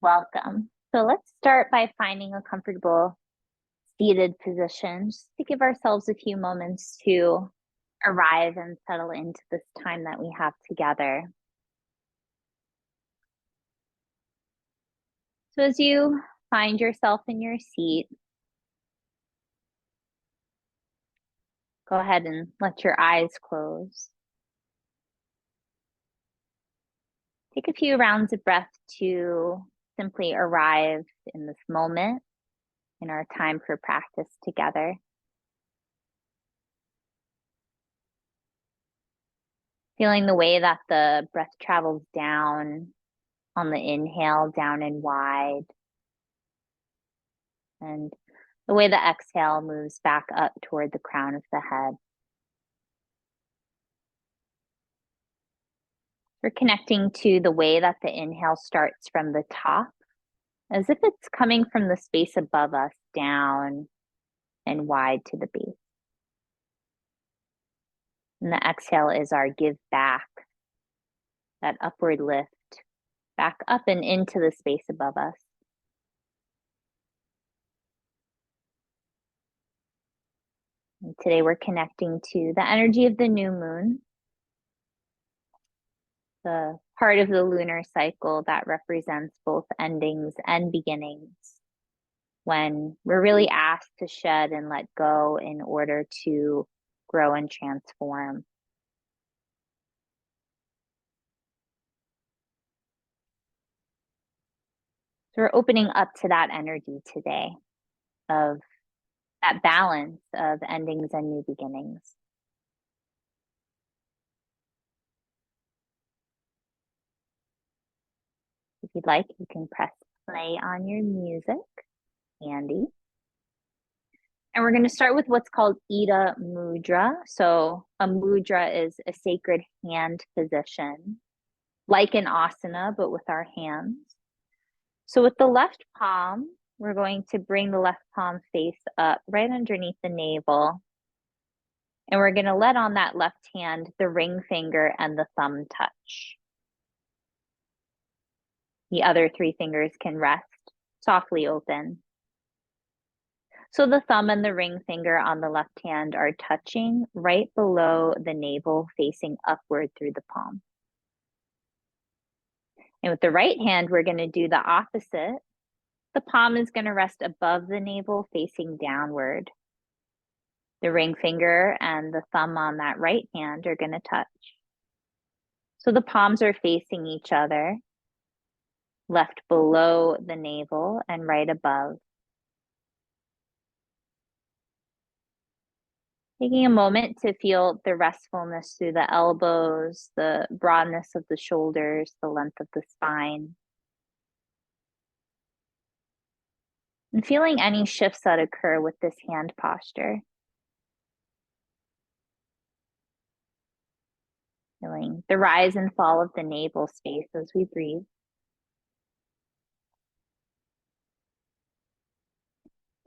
Welcome. So let's start by finding a comfortable seated position, just to give ourselves a few moments to arrive and settle into this time that we have together. So as you find yourself in your seat, go ahead and let your eyes close. Take a few rounds of breath to simply arrive in this moment in our time for practice together. Feeling the way that the breath travels down on the inhale, down and wide. And the way the exhale moves back up toward the crown of the head. We're connecting to the way that the inhale starts from the top, as if it's coming from the space above us down and wide to the base. And the exhale is our give back, that upward lift, back up and into the space above us. And today we're connecting to the energy of the new moon, the part of the lunar cycle that represents both endings and beginnings, when we're really asked to shed and let go in order to grow and transform. So we're opening up to that energy today of that balance of endings and new beginnings. If you'd like, you can press play on your music, Andy. And we're going to start with what's called Ida Mudra. So a mudra is a sacred hand position, like an asana, but with our hands. So with the left palm, we're going to bring the left palm face up right underneath the navel. And we're going to let on that left hand, the ring finger and the thumb touch. The other three fingers can rest softly open. So the thumb and the ring finger on the left hand are touching right below the navel, facing upward through the palm. And with the right hand, we're going to do the opposite. The palm is going to rest above the navel, facing downward. The ring finger and the thumb on that right hand are going to touch. So the palms are facing each other, left below the navel and right above. Taking a moment to feel the restfulness through the elbows, the broadness of the shoulders, the length of the spine. And feeling any shifts that occur with this hand posture. Feeling the rise and fall of the navel space as we breathe.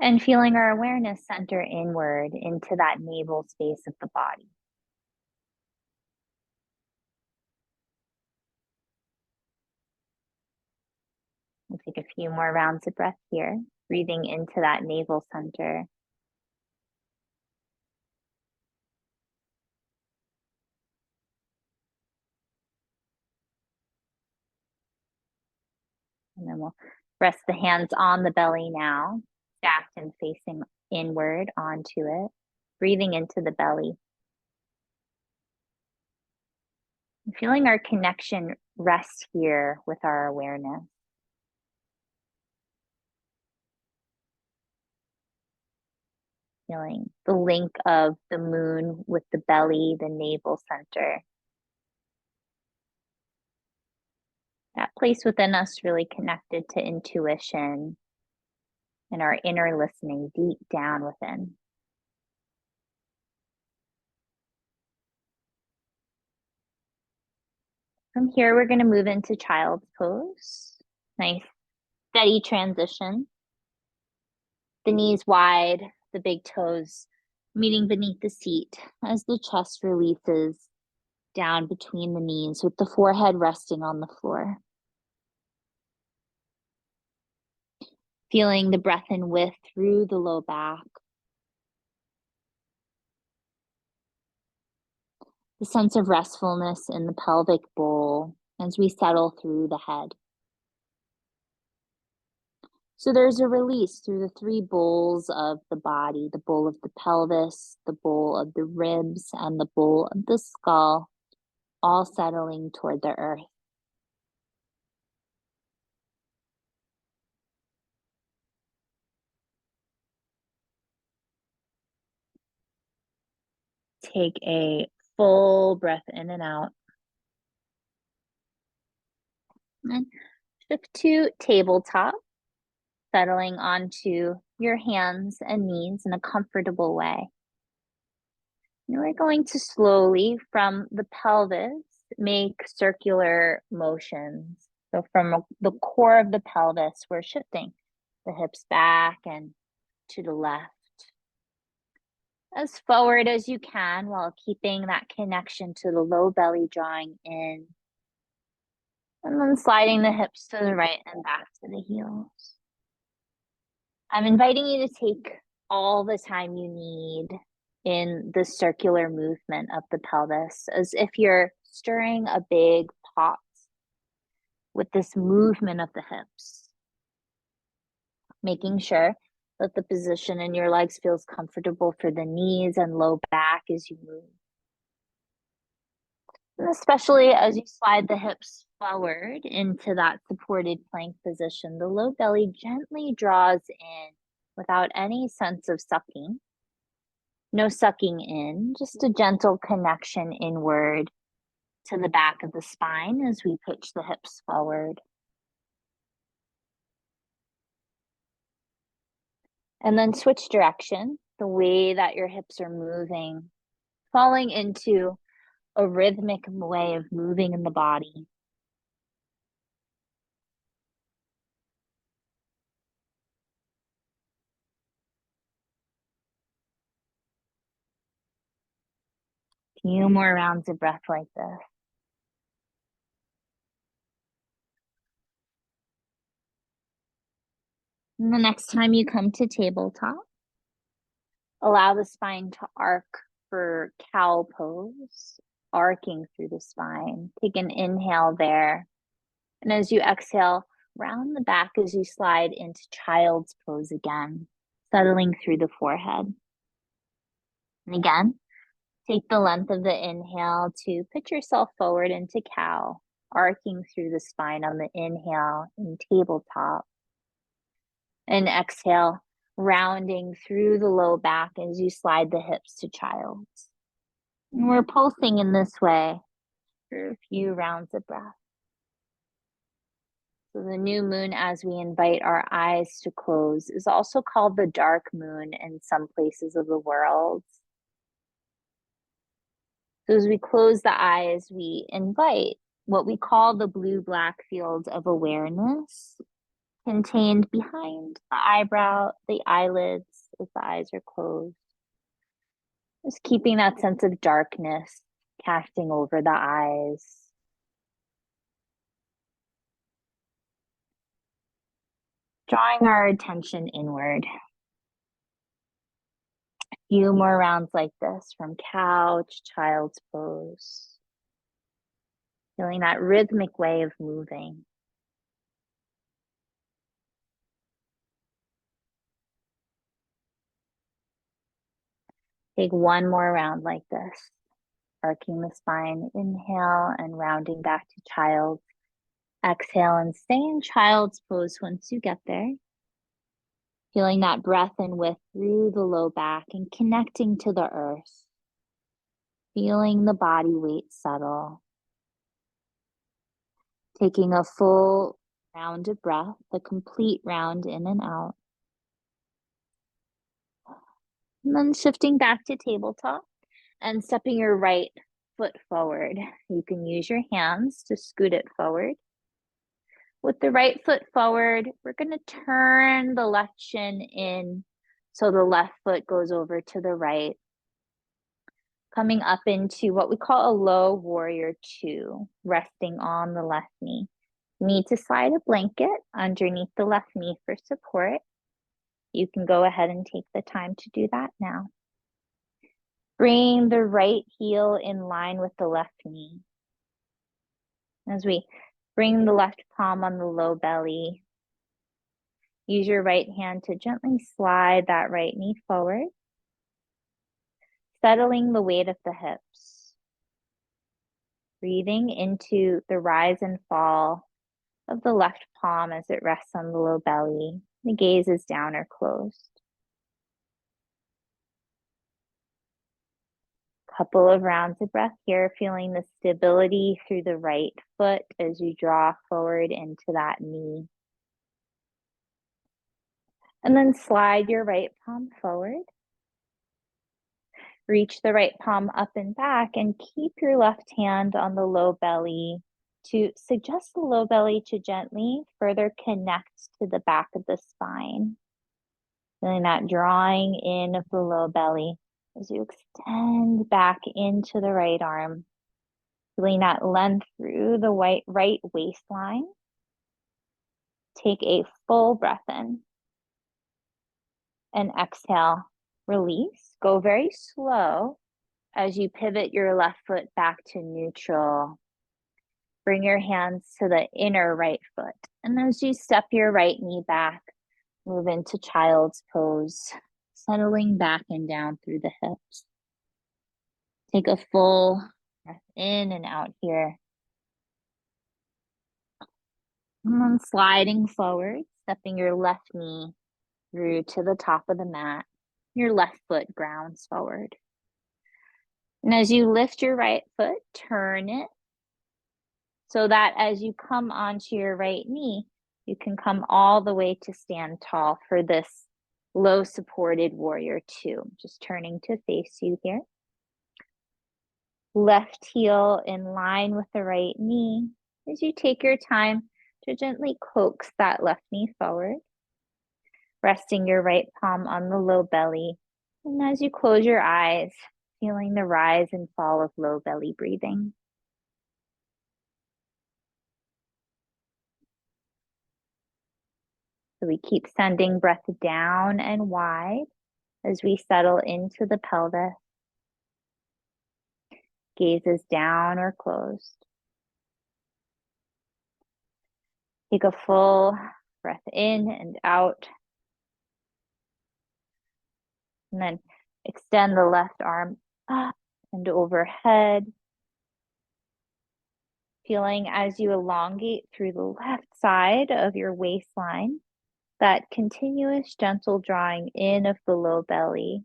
And feeling our awareness center inward into that navel space of the body. We'll take a few more rounds of breath here, breathing into that navel center. And then we'll rest the hands on the belly now, stacked and facing inward onto it, breathing into the belly. And feeling our connection rest here with our awareness. Feeling the link of the moon with the belly, the navel center. That place within us really connected to intuition and our inner listening deep down within. From here, we're going to move into child's pose. Nice, steady transition. The knees wide, the big toes meeting beneath the seat as the chest releases down between the knees with the forehead resting on the floor. Feeling the breath in width through the low back. The sense of restfulness in the pelvic bowl as we settle through the head. So there's a release through the three bowls of the body, the bowl of the pelvis, the bowl of the ribs, and the bowl of the skull, all settling toward the earth. Take a full breath in and out. And shift to tabletop, settling onto your hands and knees in a comfortable way. And we're going to slowly, from the pelvis, make circular motions. So from the core of the pelvis, we're shifting the hips back and to the left. As forward as you can while keeping that connection to the low belly drawing in. And then sliding the hips to the right and back to the heels. I'm inviting you to take all the time you need in the circular movement of the pelvis, as if you're stirring a big pot with this movement of the hips. Making sure that the position in your legs feels comfortable for the knees and low back as you move. And especially as you slide the hips forward into that supported plank position, the low belly gently draws in without any sense of sucking. No sucking in, just a gentle connection inward to the back of the spine as we pitch the hips forward. And then switch direction, the way that your hips are moving, falling into a rhythmic way of moving in the body. Few more rounds of breath like this. And the next time you come to tabletop, allow the spine to arc for cow pose, arcing through the spine. Take an inhale there. And as you exhale, round the back as you slide into child's pose again, settling through the forehead. And again, take the length of the inhale to pitch yourself forward into cow, arcing through the spine on the inhale in tabletop. And exhale, rounding through the low back as you slide the hips to child's. And we're pulsing in this way for a few rounds of breath. So the new moon, as we invite our eyes to close, is also called the dark moon in some places of the world. So as we close the eyes, we invite what we call the blue-black field of awareness contained behind the eyebrow, the eyelids, as the eyes are closed. Just keeping that sense of darkness casting over the eyes. Drawing our attention inward. A few more rounds like this from couch, child's pose. Feeling that rhythmic way of moving. Take one more round like this. Arcing the spine, inhale and rounding back to child's. Exhale and stay in child's pose once you get there. Feeling that breath in width through the low back and connecting to the earth. Feeling the body weight settle. Taking a full round of breath, the complete round in and out. And then shifting back to tabletop and stepping your right foot forward. You can use your hands to scoot it forward. With the right foot forward, we're going to turn the left shin in so the left foot goes over to the right. Coming up into what we call a low warrior two, resting on the left knee. need to slide a blanket underneath the left knee for support, you can go ahead and take the time to do that now. Bring the right heel in line with the left knee. As we bring the left palm on the low belly, use your right hand to gently slide that right knee forward, settling the weight of the hips. Breathing into the rise and fall of the left palm as it rests on the low belly. The gaze is down or closed. Couple of rounds of breath here, feeling the stability through the right foot as you draw forward into that knee. And then slide your right palm forward. Reach the right palm up and back and keep your left hand on the low belly to suggest the low belly to gently further connect to the back of the spine. Feeling that drawing in of the low belly as you extend back into the right arm. Feeling that length through the right waistline. Take a full breath in. And exhale, release. Go very slow as you pivot your left foot back to neutral. Bring your hands to the inner right foot. And as you step your right knee back, move into child's pose, settling back and down through the hips. Take a full breath in and out here. And then sliding forward, stepping your left knee through to the top of the mat. Your left foot grounds forward. And as you lift your right foot, turn it so that as you come onto your right knee, you can come all the way to stand tall for this low supported warrior two. Just turning to face you here. Left heel in line with the right knee as you take your time to gently coax that left knee forward. Resting your right palm on the low belly. And as you close your eyes, feeling the rise and fall of low belly breathing. So we keep sending breath down and wide as we settle into the pelvis. Gaze is down or closed. Take a full breath in and out. And then extend the left arm up and overhead. Feeling as you elongate through the left side of your waistline, that continuous gentle drawing in of the low belly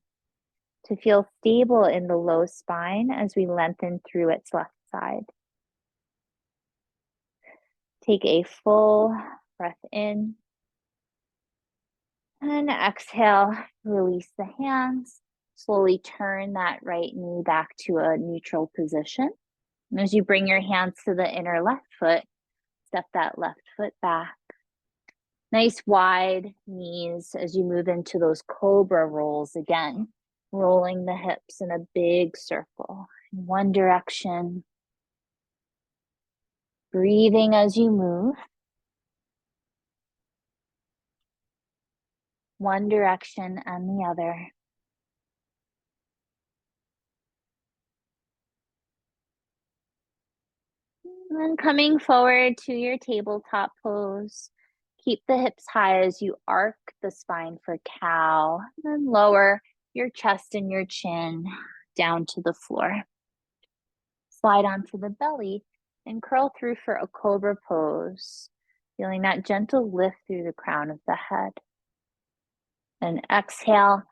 to feel stable in the low spine as we lengthen through its left side. Take a full breath in and exhale, release the hands. Slowly turn that right knee back to a neutral position. And as you bring your hands to the inner left foot, step that left foot back. Nice wide knees as you move into those cobra rolls again, rolling the hips in a big circle in one direction. Breathing as you move. One direction and the other. And then coming forward to your tabletop pose. Keep the hips high as you arc the spine for cow. And then lower your chest and your chin down to the floor. Slide onto the belly and curl through for a cobra pose. Feeling that gentle lift through the crown of the head. And exhale,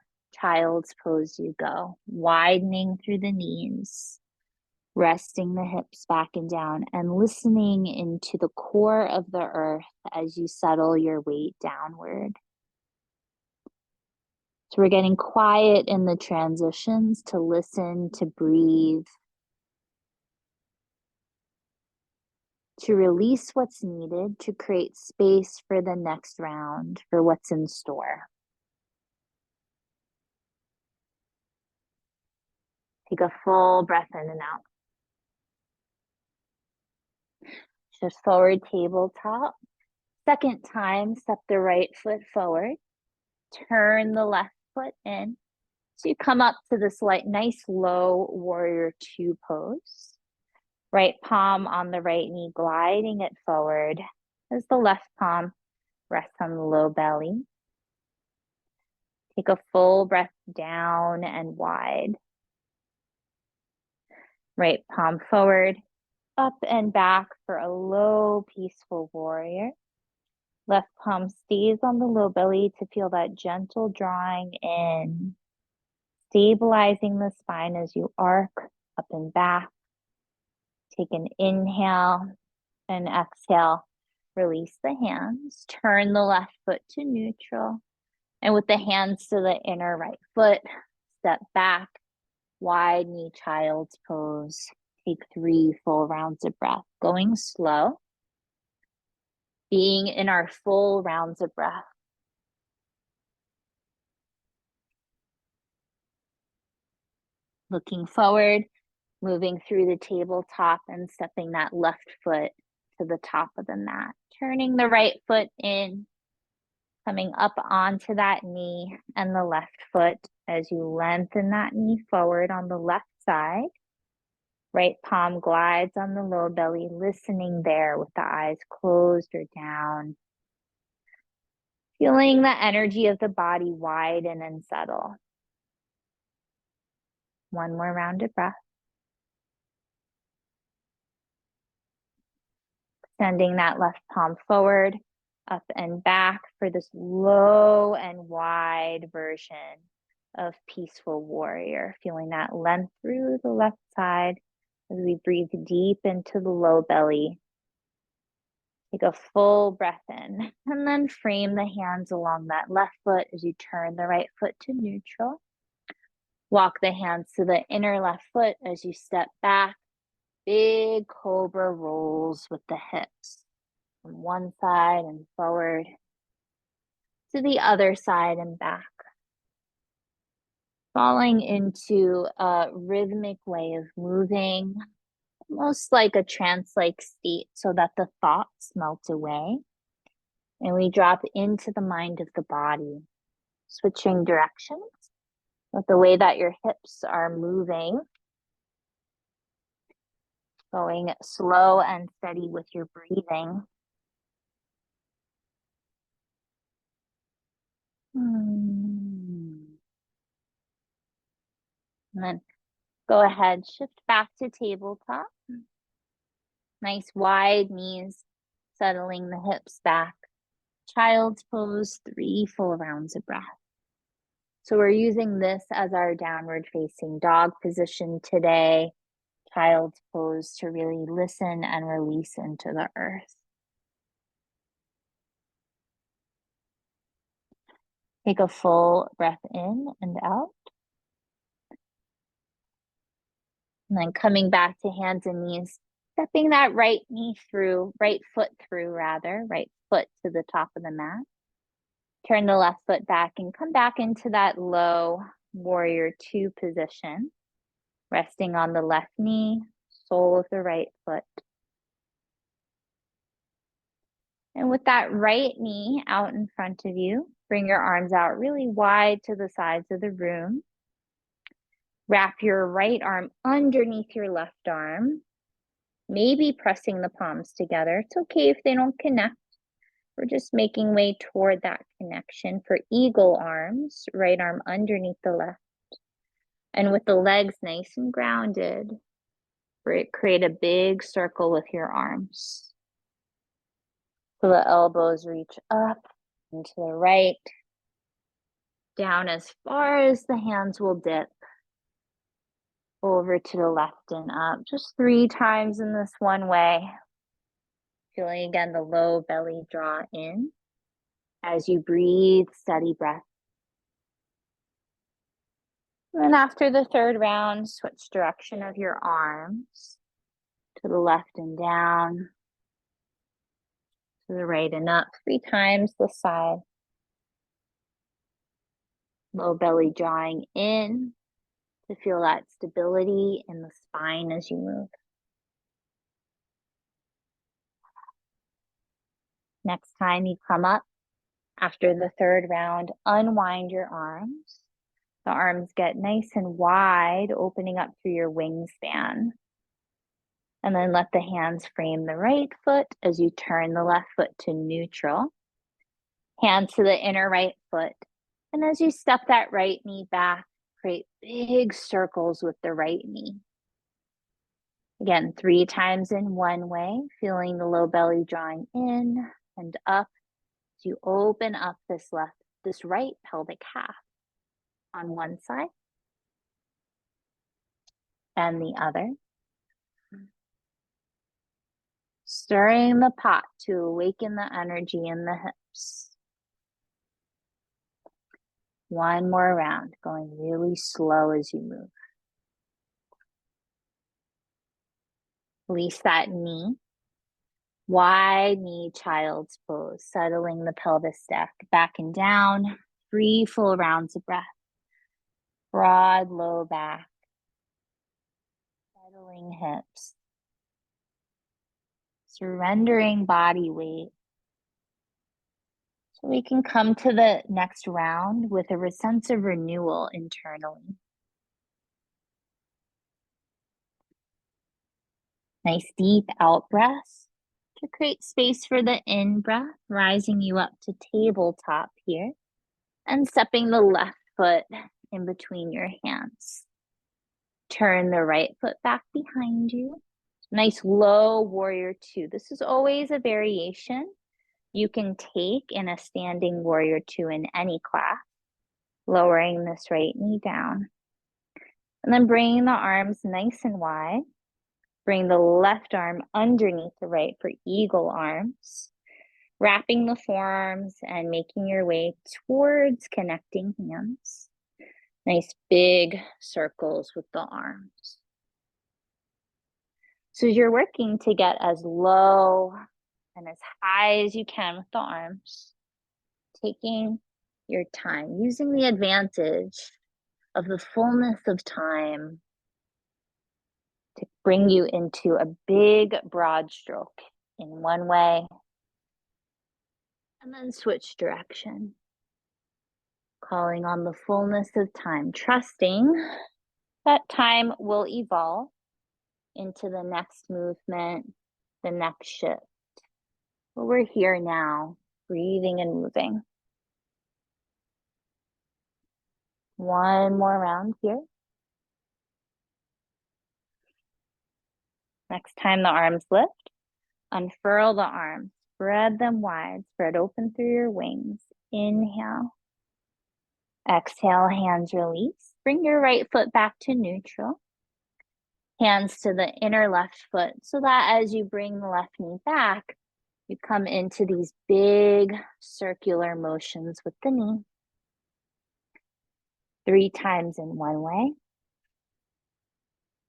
child's pose you go. Widening through the knees. Resting the hips back and down and listening into the core of the earth as you settle your weight downward. So we're getting quiet in the transitions to listen, to breathe, to release what's needed, to create space for the next round, for what's in store. Take a full breath in and out. Just forward tabletop. Second time, step the right foot forward. Turn the left foot in. So you come up to this nice low warrior two pose. Right palm on the right knee, gliding it forward as the left palm rests on the low belly. Take a full breath down and wide. Right palm forward, up and back for a low, peaceful warrior. Left palm stays on the low belly to feel that gentle drawing in, stabilizing the spine as you arc up and back. Take an inhale and exhale. Release the hands. Turn the left foot to neutral. And with the hands to the inner right foot, step back. Wide knee child's pose. Take 3 full rounds of breath. Going slow. Being in our full rounds of breath. Looking forward, moving through the tabletop and stepping that left foot to the top of the mat. Turning the right foot in, coming up onto that knee and the left foot as you lengthen that knee forward on the left side. Right palm glides on the low belly, listening there with the eyes closed or down. Feeling the energy of the body widen and settle. One more round of breath. Extending that left palm forward, up and back for this low and wide version of peaceful warrior. Feeling that length through the left side as we breathe deep into the low belly. Take a full breath in and then frame the hands along that left foot as you turn the right foot to neutral. Walk the hands to the inner left foot as you step back. Big cobra rolls with the hips from one side and forward to the other side and back. Falling into a rhythmic way of moving, almost like a trance-like state so that the thoughts melt away. And we drop into the mind of the body, switching directions with the way that your hips are moving. Going slow and steady with your breathing. And then go ahead, shift back to tabletop. Nice wide knees, settling the hips back. Child's pose, 3 full rounds of breath. So we're using this as our downward facing dog position today. Child's pose to really listen and release into the earth. Take a full breath in and out. And then coming back to hands and knees, stepping that right foot through, right foot to the top of the mat. Turn the left foot back and come back into that low warrior two position. Resting on the left knee, sole of the right foot. And with that right knee out in front of you, bring your arms out really wide to the sides of the room. Wrap your right arm underneath your left arm, maybe pressing the palms together. It's okay if they don't connect. We're just making way toward that connection for eagle arms, right arm underneath the left. And with the legs nice and grounded, create a big circle with your arms. So the elbows reach up and to the right, down as far as the hands will dip, over to the left and up. Just 3 times in this one way. Feeling again the low belly draw in. As you breathe, steady breath. And after the 3rd round, switch direction of your arms to the left and down, to the right and up, 3 times the side. Low belly drawing in to feel that stability in the spine as you move. Next time you come up, after the third round, unwind your arms. The arms get nice and wide, opening up through your wingspan. And then let the hands frame the right foot as you turn the left foot to neutral. Hands to the inner right foot. And as you step that right knee back, create big circles with the right knee. Again, 3 times in one way, feeling the low belly drawing in and up as you open up this right pelvic half on one side and the other. Stirring the pot to awaken the energy in the hips. One more round, going really slow as you move. Release that knee. Wide knee, child's pose, settling the pelvis back and down. 3 full rounds of breath. Broad low back. Settling hips. Surrendering body weight. So we can come to the next round with a sense of renewal internally. Nice deep out breath to create space for the in breath, rising you up to tabletop here and stepping the left foot in between your hands. Turn the right foot back behind you. Nice low warrior 2. This is always a variation you can take in a standing warrior 2 in any class. Lowering this right knee down. And then bringing the arms nice and wide. Bring the left arm underneath the right for eagle arms. Wrapping the forearms and making your way towards connecting hands. Nice big circles with the arms. So you're working to get as low and as high as you can with the arms. Taking your time, using the advantage of the fullness of time to bring you into a big broad stroke in one way, and then switch direction. Calling on the fullness of time, trusting that time will evolve into the next movement, the next shift. But we're here now, breathing and moving. One more round here. Next time the arms lift, unfurl the arms, spread them wide, spread open through your wings. Inhale. Exhale, hands release. Bring your right foot back to neutral. Hands to the inner left foot so that as you bring the left knee back, you come into these big circular motions with the knee. 3 times in one way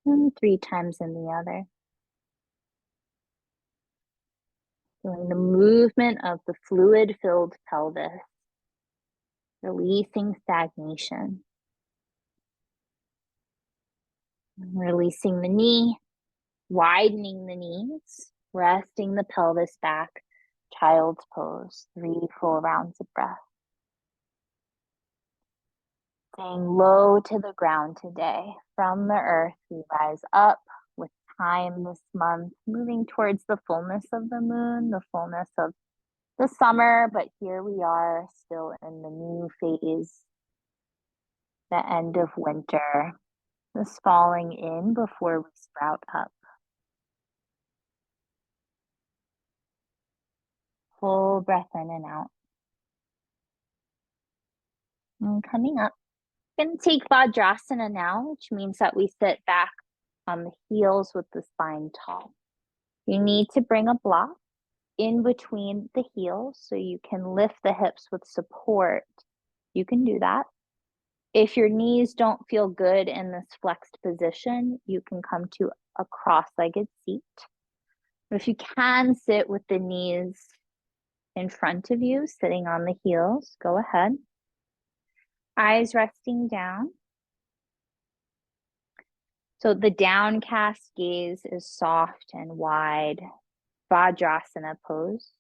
and 3 times in the other. Feeling the movement of the fluid-filled pelvis, releasing stagnation. Releasing the knee, widening the knees, resting the pelvis back, child's pose, 3 full rounds of breath. Staying low to the ground today. From the earth, we rise up with time this month, moving towards the fullness of the moon, the fullness of the summer, but here we are still in the new phase, the end of winter, this falling in before we sprout up. Full breath in and out. And coming up, I'm going to take Vajrasana now, which means that we sit back on the heels with the spine tall. You need to bring a block in between the heels so you can lift the hips with support. You can do that. If your knees don't feel good in this flexed position, you can come to a cross-legged seat. But if you can sit with the knees in front of you, sitting on the heels, go ahead. Eyes resting down. So the downcast gaze is soft and wide, Vajrasana pose.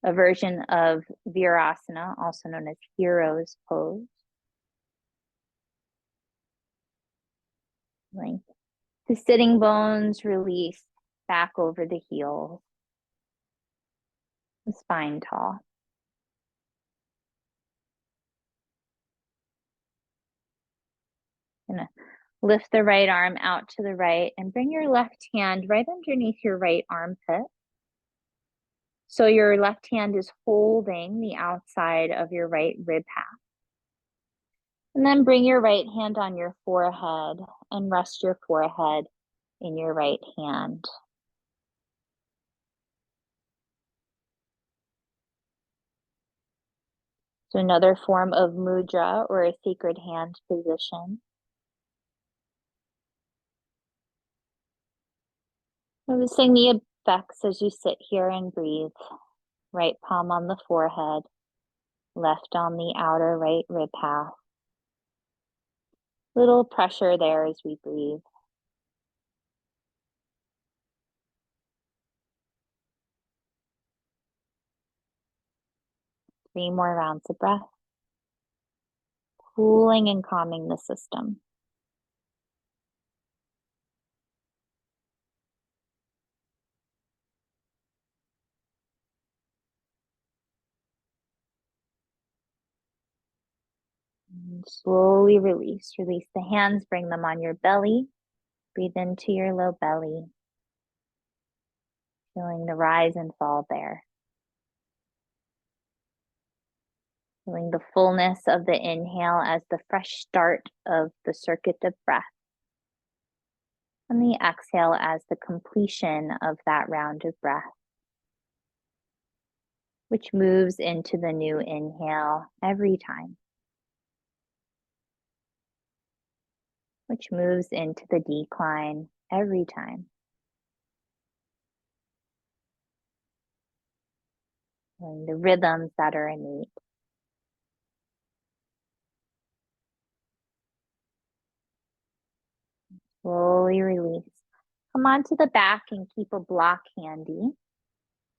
a version of virasana, also known as hero's pose. Like the sitting bones release back over the heels, the spine tall. Gonna lift the right arm out to the right and bring your left hand right underneath your right armpit. So your left hand is holding the outside of your right rib half. And then bring your right hand on your forehead and rest your forehead in your right hand. So another form of mudra or a sacred hand position. Noticing the effects as you sit here and breathe. Right palm on the forehead, left on the outer right rib half. Little pressure there as we breathe. Three more rounds of breath. Cooling and calming the system. And slowly release. Release the hands, bring them on your belly. Breathe into your low belly. Feeling the rise and fall there. Feeling the fullness of the inhale as the fresh start of the circuit of breath. And the exhale as the completion of that round of breath, which moves into the new inhale every time, which moves into the decline every time. And the rhythms that are innate. Slowly release. Come onto the back and keep a block handy.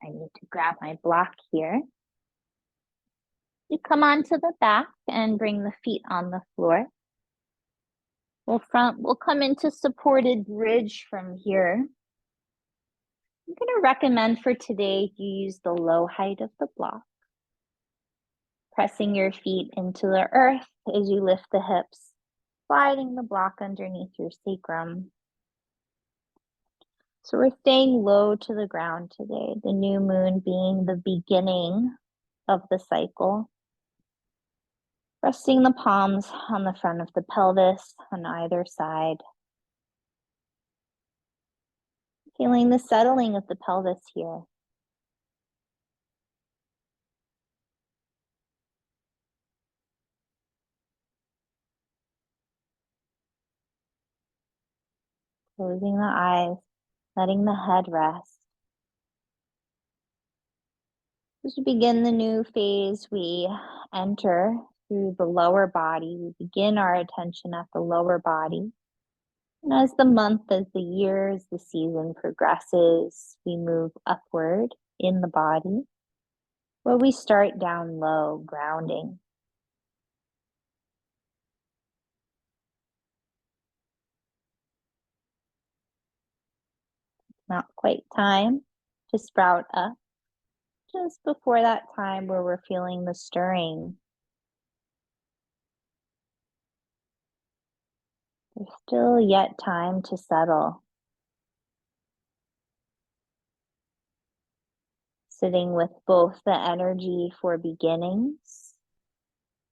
I need to grab my block here. You come onto the back and bring the feet on the floor. We'll come into supported bridge from here. I'm going to recommend for today you use the low height of the block. Pressing your feet into the earth as you lift the hips, sliding the block underneath your sacrum. So we're staying low to the ground today, the new moon being the beginning of the cycle. Resting the palms on the front of the pelvis on either side. Feeling the settling of the pelvis here. Closing the eyes, letting the head rest. As we begin the new phase, we enter through the lower body. We begin our attention at the lower body. And as the month, as the year, as the season progresses, we move upward in the body, where we start down low, grounding. Not quite time to sprout up. Just before that time where we're feeling the stirring. There's still yet time to settle. Sitting with both the energy for beginnings,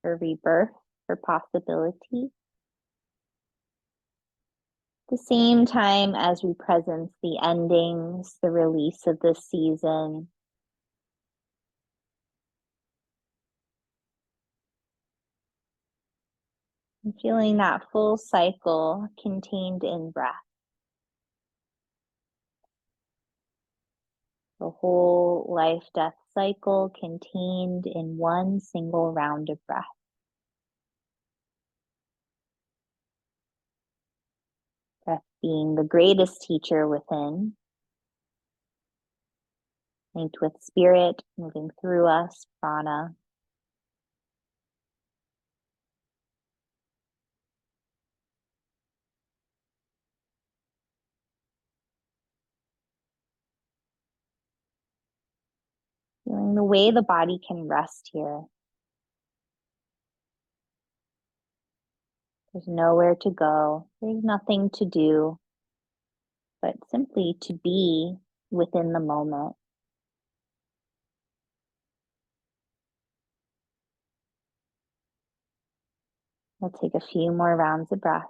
for rebirth, for possibility. At the same time as we presence the endings, the release of this season. And feeling that full cycle contained in breath. The whole life-death cycle contained in one single round of breath. Breath being the greatest teacher within. linked with spirit moving through us, prana. Feeling the way the body can rest here. There's nowhere to go. There's nothing to do, but simply to be within the moment. We'll take a few more rounds of breath.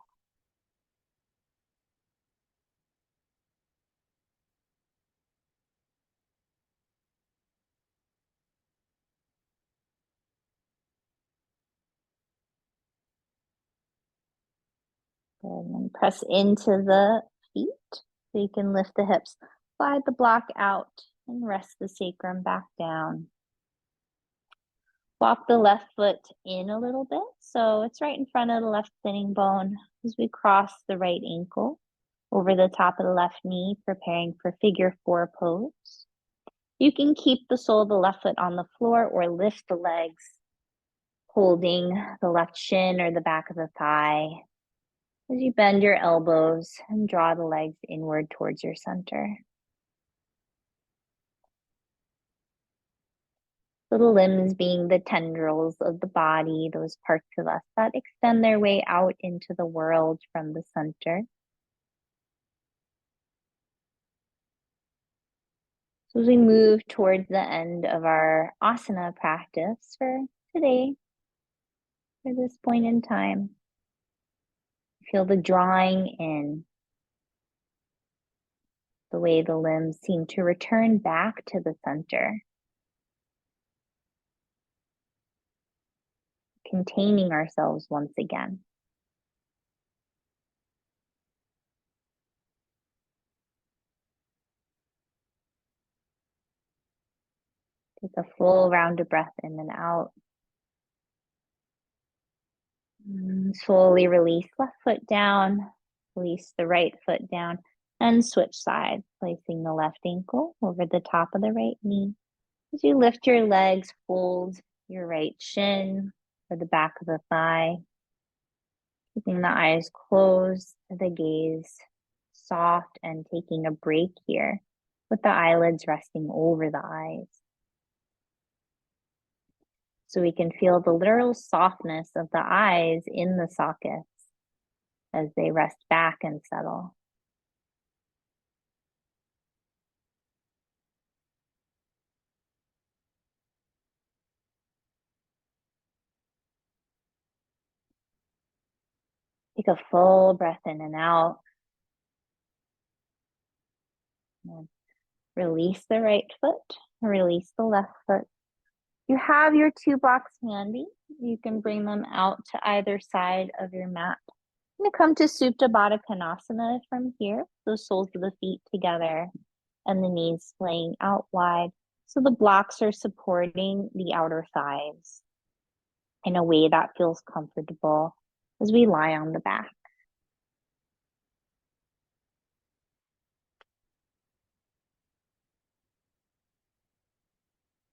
Good. And then press into the feet so you can lift the hips. Slide the block out and rest the sacrum back down. Walk the left foot in a little bit, so it's right in front of the left sitting bone as we cross the right ankle over the top of the left knee, preparing for figure 4 pose. You can keep the sole of the left foot on the floor or lift the legs, holding the left shin or the back of the thigh as you bend your elbows and draw the legs inward towards your center. So the limbs being the tendrils of the body, those parts of us that extend their way out into the world from the center. So as we move towards the end of our asana practice for today, for this point in time, feel the drawing in, the way the limbs seem to return back to the center, containing ourselves once again. Take a full round of breath in and out. Slowly release left foot down, release the right foot down, and switch sides, placing the left ankle over the top of the right knee. As you lift your legs, fold your right shin or the back of the thigh, keeping the eyes closed, the gaze soft, and taking a break here with the eyelids resting over the eyes. So we can feel the literal softness of the eyes in the sockets as they rest back and settle. Take a full breath in and out. And release the right foot, release the left foot. You have your 2 blocks handy. You can bring them out to either side of your mat. I'm going to come to Supta Baddha Konasana from here. The soles of the feet together and the knees splaying out wide. So the blocks are supporting the outer thighs in a way that feels comfortable as we lie on the back.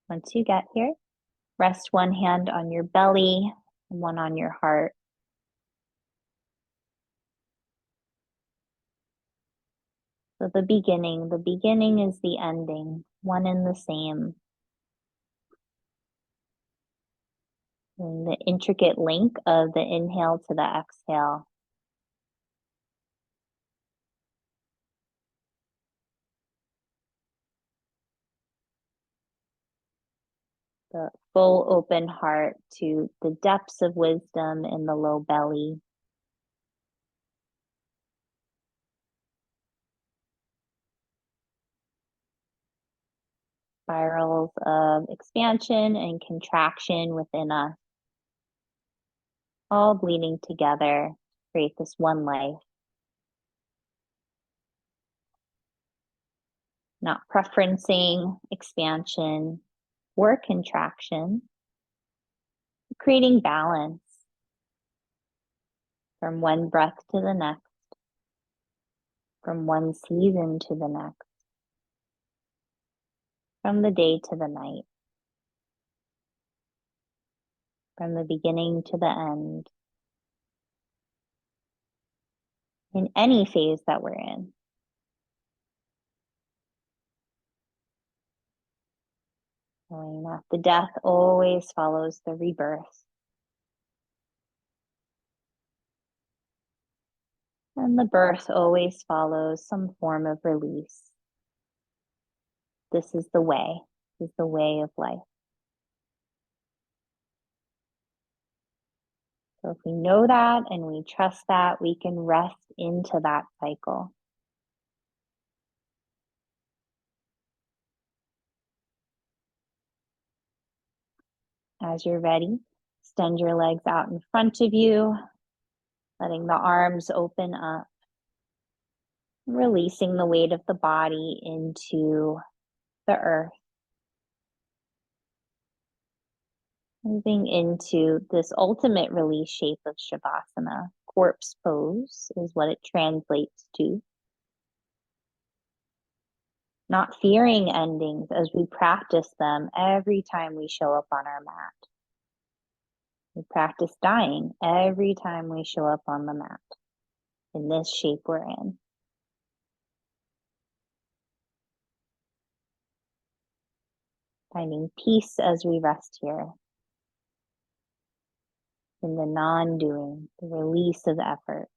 Once you get here, rest one hand on your belly and one on your heart. So the beginning is the ending, one and the same. And the intricate link of the inhale to the exhale. The full open heart to the depths of wisdom in the low belly. Spirals of expansion and contraction within us, all bleeding together to create this one life. Not preferencing expansion or contraction, creating balance from one breath to the next, from one season to the next. from the day to the night, from the beginning to the end, in any phase that we're in. Knowing that the death always follows the rebirth. And the birth always follows some form of release. This is the way. This is the way of life. So if we know that and we trust that, we can rest into that cycle. As you're ready, extend your legs out in front of you, letting the arms open up, releasing the weight of the body into the earth. Moving into this ultimate release shape of Shavasana. Corpse pose is what it translates to. Not fearing endings as we practice them every time we show up on our mat. We practice dying every time we show up on the mat in this shape we're in. Finding peace as we rest here. In the non-doing, the release of effort.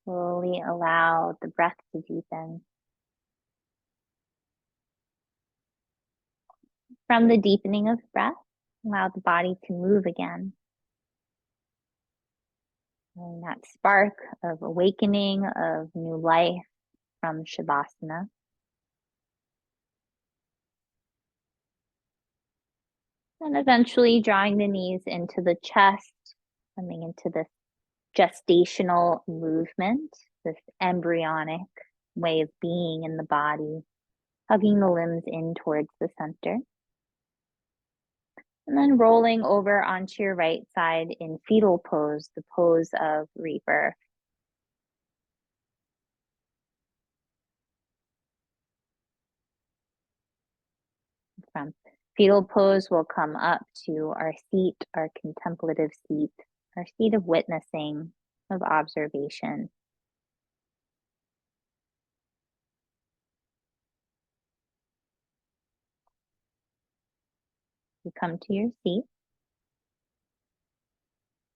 Slowly allow the breath to deepen. From the deepening of breath, allow the body to move again. And that spark of awakening, of new life from Shavasana. And eventually drawing the knees into the chest, coming into this gestational movement, this embryonic way of being in the body, hugging the limbs in towards the center. And then rolling over onto your right side in fetal pose, the pose of rebirth. From fetal pose, we'll come up to our seat, our contemplative seat, our seat of witnessing, of observation. You come to your seat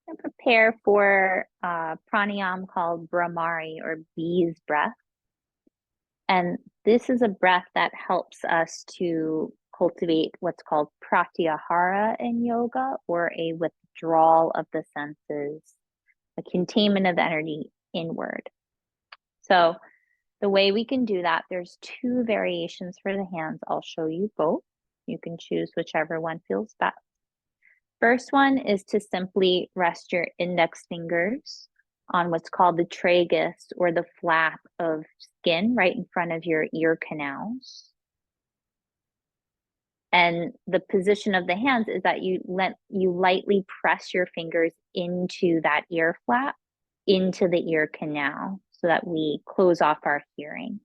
and prepare for pranayam called Brahmari or bee's breath. And this is a breath that helps us to cultivate what's called pratyahara in yoga, or a withdrawal of the senses, a containment of energy inward. So the way we can do that, there's two variations for the hands. I'll show you both. You can choose whichever one feels best. First one is to simply rest your index fingers on what's called the tragus, or the flap of skin right in front of your ear canals. And the position of the hands is that you lightly press your fingers into that ear flap, into the ear canal, so that we close off our hearing.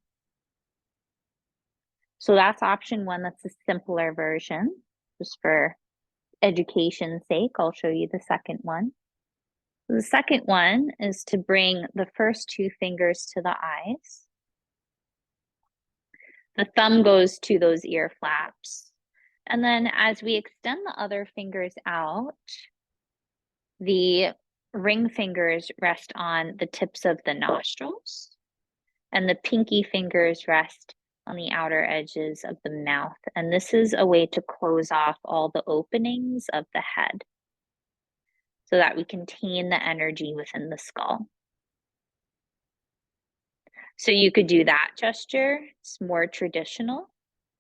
So that's option one. That's a simpler version. Just for education's sake, I'll show you the second one. The second one is to bring the first two fingers to the eyes. The thumb goes to those ear flaps. And then as we extend the other fingers out, the ring fingers rest on the tips of the nostrils, and the pinky fingers rest on the outer edges of the mouth. And this is a way to close off all the openings of the head so that we contain the energy within the skull. So you could do that gesture. It's more traditional.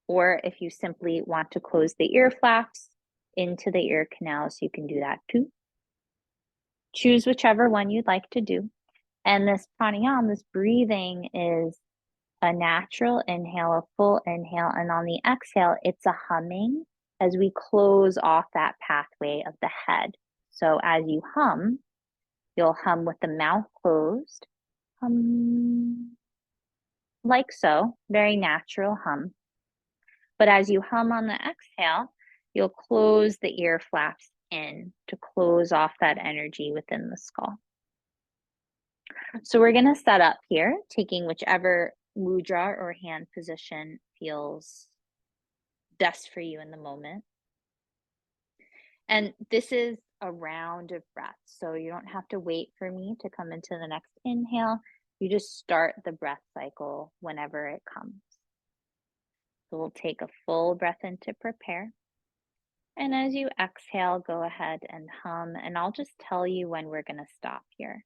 Or if you simply want to close the ear flaps into the ear canals, you can do that too. Choose whichever one you'd like to do. And this pranayama, this breathing, is a natural inhale, a full inhale, and on the exhale, it's a humming as we close off that pathway of the head. So as you hum, you'll hum with the mouth closed, hum, like so, very natural hum. But as you hum on the exhale, you'll close the ear flaps in to close off that energy within the skull. So we're going to set up here, taking whichever mudra or hand position feels best for you in the moment. And this is a round of breaths, so you don't have to wait for me to come into the next inhale. You just start the breath cycle whenever it comes. So we'll take a full breath in to prepare. And as you exhale, go ahead and hum, and I'll just tell you when we're going to stop here.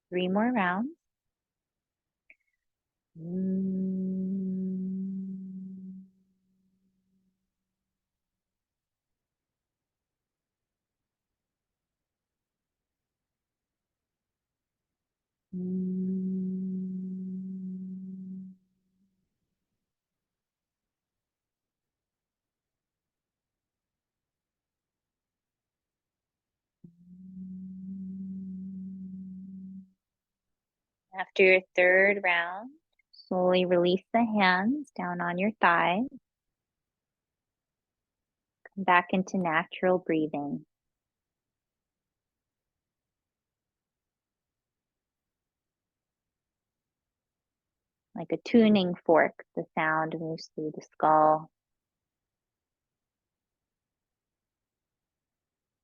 Three more rounds. After your third round, slowly release the hands down on your thighs. Come back into natural breathing. Like a tuning fork, the sound moves through the skull,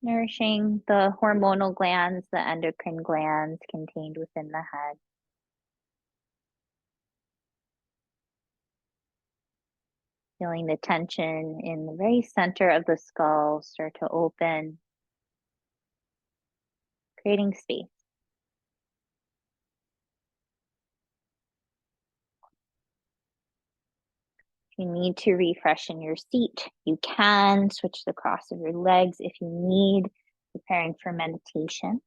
nourishing the hormonal glands, the endocrine glands contained within the head. Feeling the tension in the very center of the skull start to open, creating space. If you need to refresh in your seat, you can switch the cross of your legs if you need, preparing for meditation.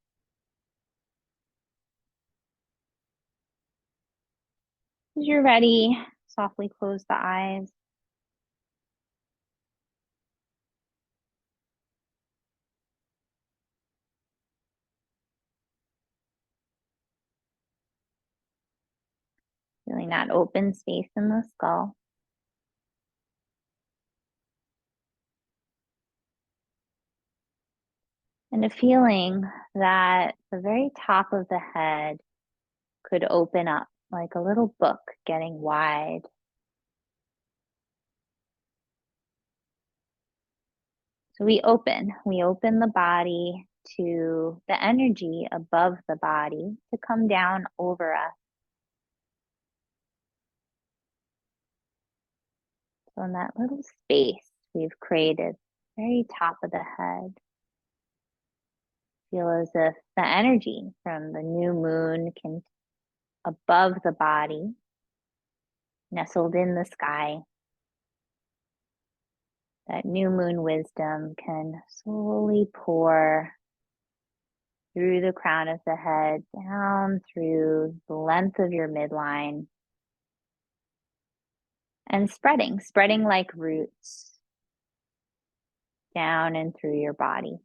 As you're ready, softly close the eyes. Feeling that open space in the skull. And a feeling that the very top of the head could open up like a little book getting wide. So we open the body to the energy above the body to come down over us. So in that little space we've created, very top of the head, feel as if the energy from the new moon can above the body, nestled in the sky, that new moon wisdom can slowly pour through the crown of the head, down through the length of your midline, and spreading like roots down and through your body.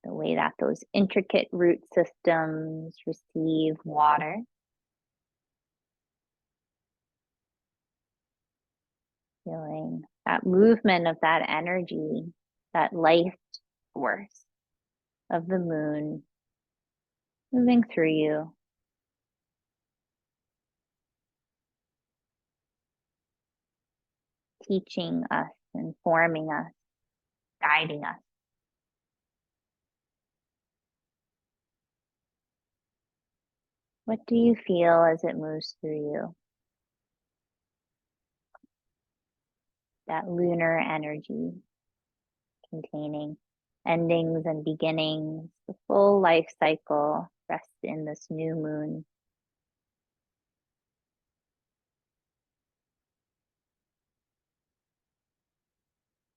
The way that those intricate root systems receive water. Feeling that movement of that energy, that life force of the moon moving through you. Teaching us, informing us, guiding us. What do you feel as it moves through you? That lunar energy containing endings and beginnings, the full life cycle rests in this new moon.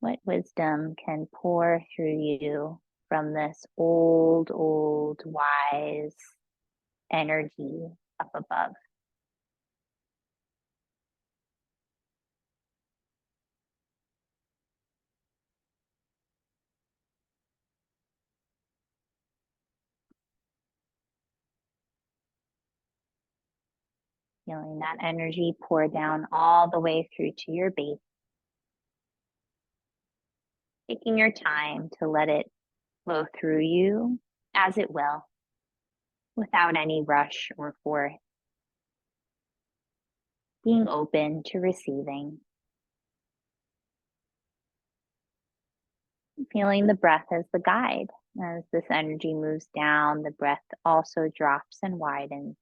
What wisdom can pour through you from this old, wise energy up above? Feeling that energy pour down all the way through to your base. Taking your time to let it flow through you as it will, without any rush or force. Being open to receiving. Feeling the breath as the guide. As this energy moves down, the breath also drops and widens.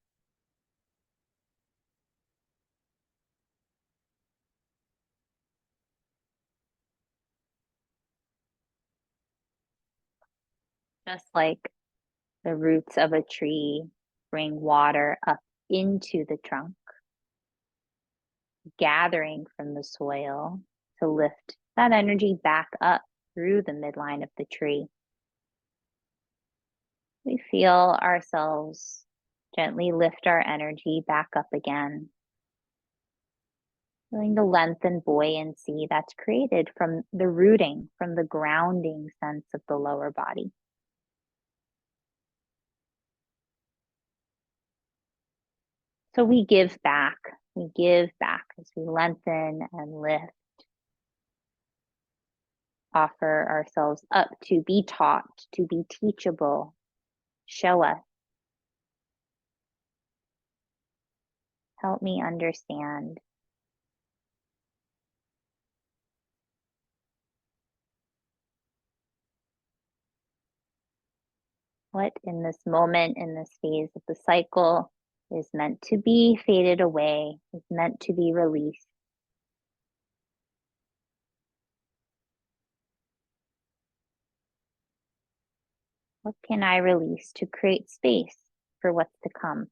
Just like the roots of a tree bring water up into the trunk, gathering from the soil to lift that energy back up through the midline of the tree. We feel ourselves gently lift our energy back up again, feeling the length and buoyancy that's created from the rooting, from the grounding sense of the lower body. So we give back as we lengthen and lift, offer ourselves up to be taught, to be teachable. Show us. Help me understand. What in this moment, in this phase of the cycle, is meant to be faded away, is meant to be released. What can I release to create space for what's to come?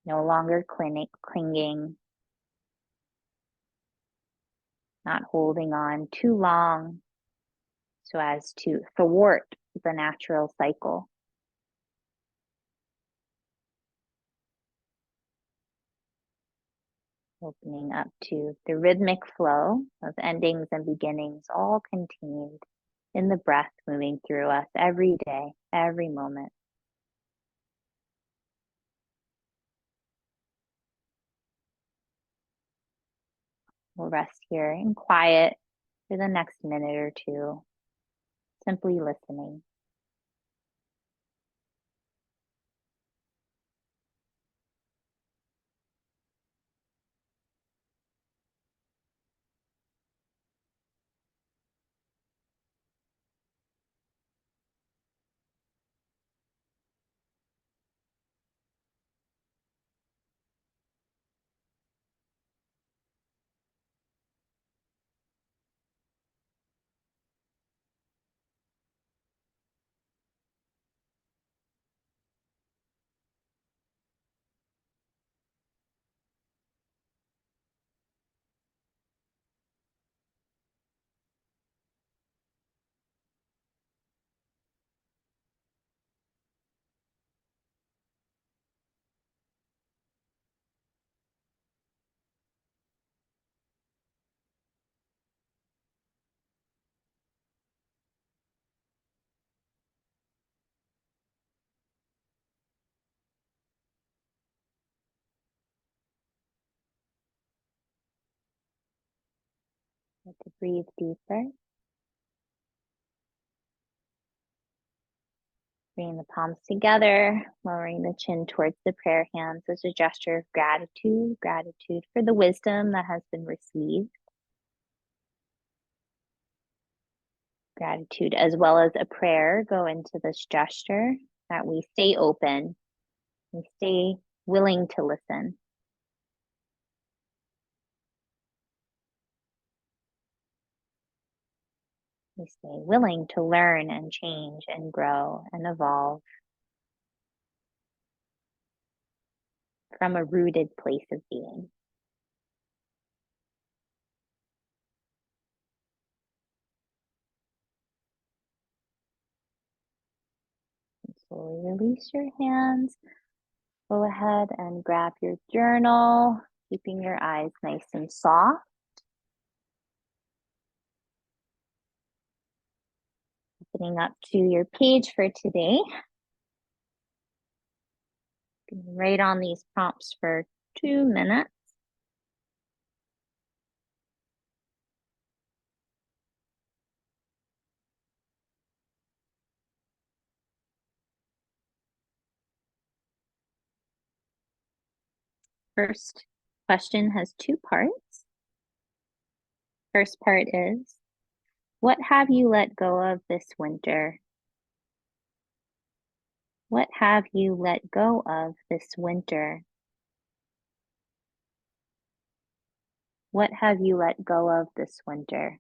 No longer clinging, not holding on too long so as to thwart the natural cycle. Opening up to the rhythmic flow of endings and beginnings, all contained in the breath moving through us every day, every moment. We'll rest here in quiet for the next minute or two, simply listening. To breathe deeper. Bringing the palms together, lowering the chin towards the prayer hands as a gesture of gratitude, gratitude for the wisdom that has been received. Gratitude as well as a prayer go into this gesture, that we stay open, we stay willing to listen. We stay willing to learn and change and grow and evolve from a rooted place of being. And slowly release your hands. Go ahead and grab your journal, keeping your eyes nice and soft. Opening up to your page for today. You can write on these prompts for 2 minutes. First question has 2 parts. First part is, what have you let go of this winter? What have you let go of this winter? What have you let go of this winter?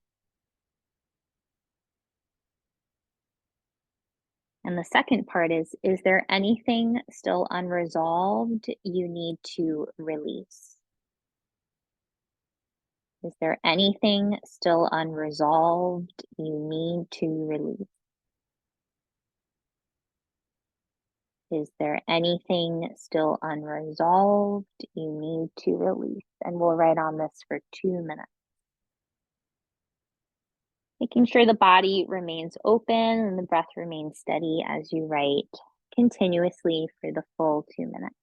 And the second part is there anything still unresolved you need to release? Is there anything still unresolved you need to release? Is there anything still unresolved you need to release? And we'll write on this for 2 minutes. Making sure the body remains open and the breath remains steady as you write continuously for the full 2 minutes.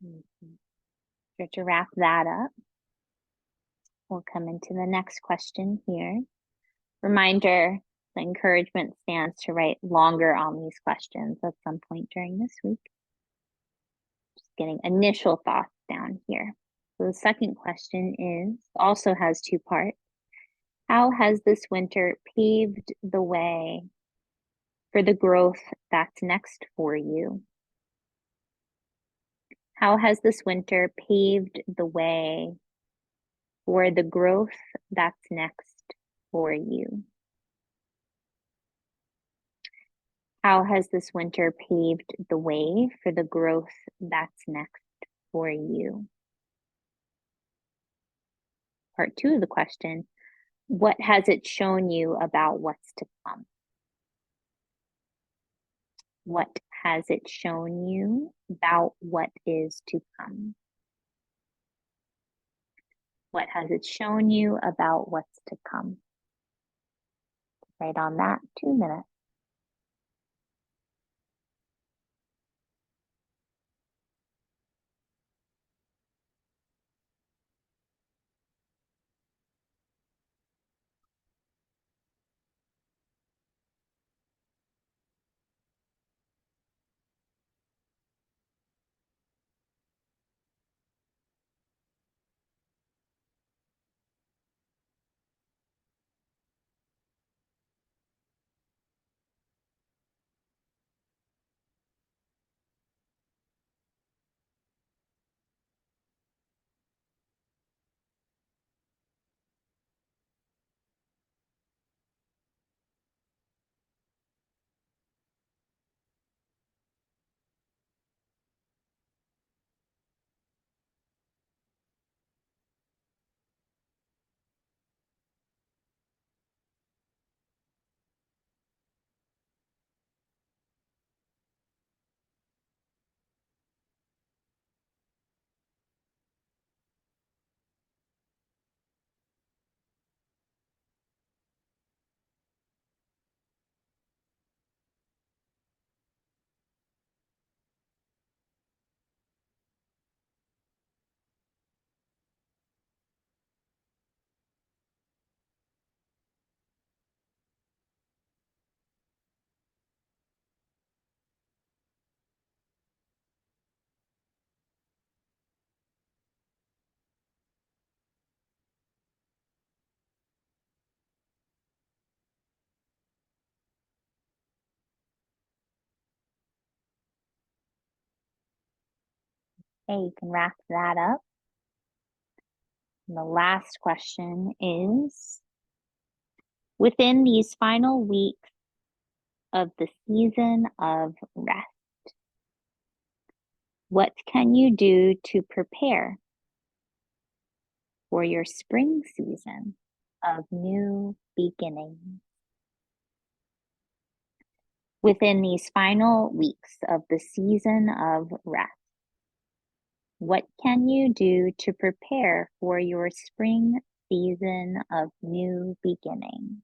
Mhm. Start to wrap that up. We'll come into the next question here. Reminder, the encouragement stands to write longer on these questions at some point during this week. Just getting initial thoughts down here. So the second question also has two parts. How has this winter paved the way for the growth that's next for you? How has this winter paved the way for the growth that's next for you? How has this winter paved the way for the growth that's next for you? Part two of the question, what has it shown you about what's to come? What has it shown you about what is to come? What has it shown you about what's to come? Right on that, 2 minutes. Okay, you can wrap that up. And the last question is, within these final weeks of the season of rest, what can you do to prepare for your spring season of new beginnings? Within these final weeks of the season of rest, what can you do to prepare for your spring season of new beginnings?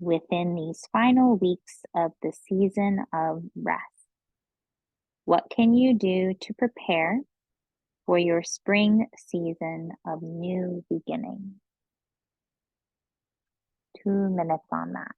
Within these final weeks of the season of rest, what can you do to prepare for your spring season of new beginnings? 2 minutes on that.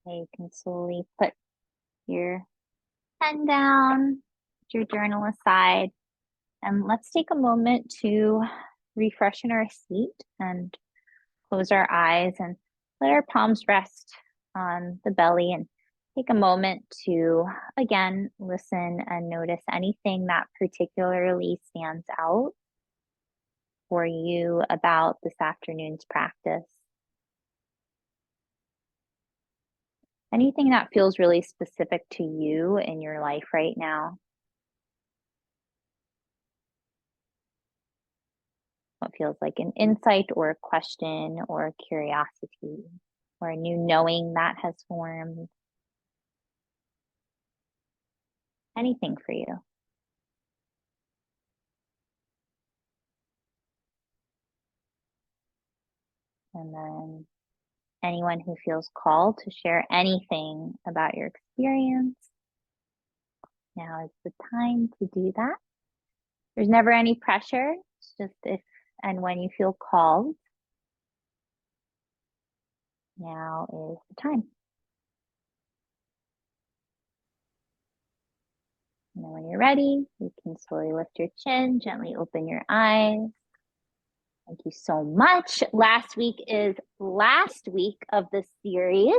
Okay, you can slowly put your pen down, put your journal aside, and let's take a moment to refreshen our seat and close our eyes and let our palms rest on the belly and take a moment to, again, listen and notice anything that particularly stands out for you about this afternoon's practice. Anything that feels really specific to you in your life right now. What feels like an insight or a question or a curiosity or a new knowing that has formed. Anything for you. And then anyone who feels called to share anything about your experience, now is the time to do that. There's never any pressure. It's just if and when you feel called, now is the time. And then when you're ready, you can slowly lift your chin, gently open your eyes. Thank you so much. Last week is last week of the series.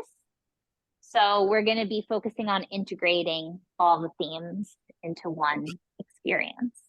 So we're going to be focusing on integrating all the themes into one experience.